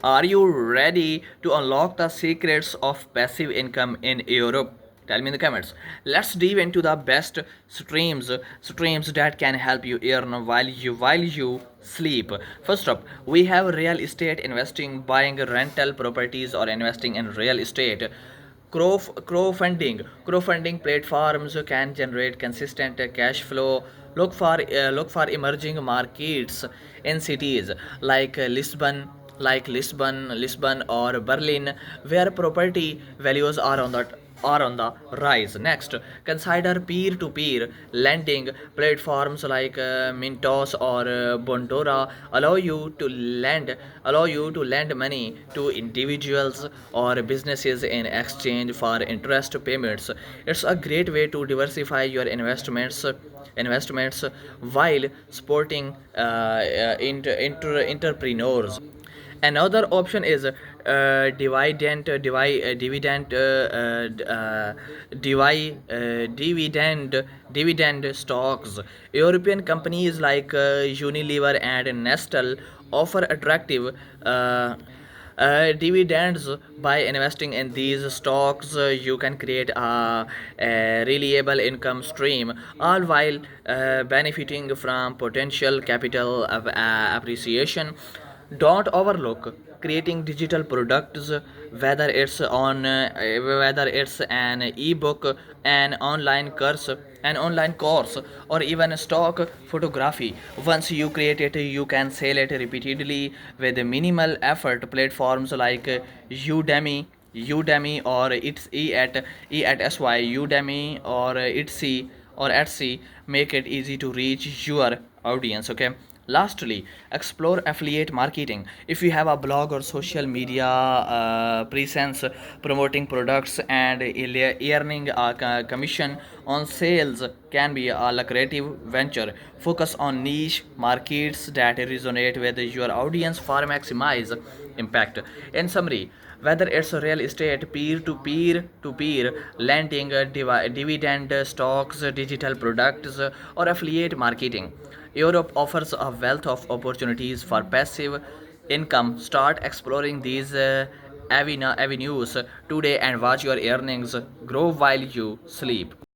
Are you ready to unlock the secrets of passive income in Europe? Tell me in the comments. Let's dive into the best streams that can help you earn while you sleep. First up, we have real estate investing, buying rental properties or investing in real estate. Crowdfunding platforms can generate consistent cash flow. Look for emerging markets in cities like Lisbon or Berlin, where property values are on the rise. Next, consider peer-to-peer lending platforms like Mintos or Bondora allow you to lend money to individuals or businesses in exchange for interest payments. It's a great way to diversify your investments while supporting entrepreneurs. Another option is dividend stocks. European companies like Unilever and Nestle offer attractive dividends. By investing in these stocks, you can create a reliable income stream, all while benefiting from potential capital appreciation. Don't overlook creating digital products, whether it's an ebook, an online course, or even stock photography. Once you create it, you can sell it repeatedly with minimal effort. Platforms like Udemy or it's e at sy Udemy or Etsy make it easy to reach your audience. Okay. Lastly, explore affiliate marketing. If you have a blog or social media presence, promoting products and earning a commission on sales can be a lucrative venture. Focus on niche markets that resonate with your audience for maximize impact. In summary, whether it's real estate, peer to peer lending, dividend stocks, digital products, or affiliate marketing, Europe offers a wealth of opportunities for passive income. Start exploring these avenues today and watch your earnings grow while you sleep.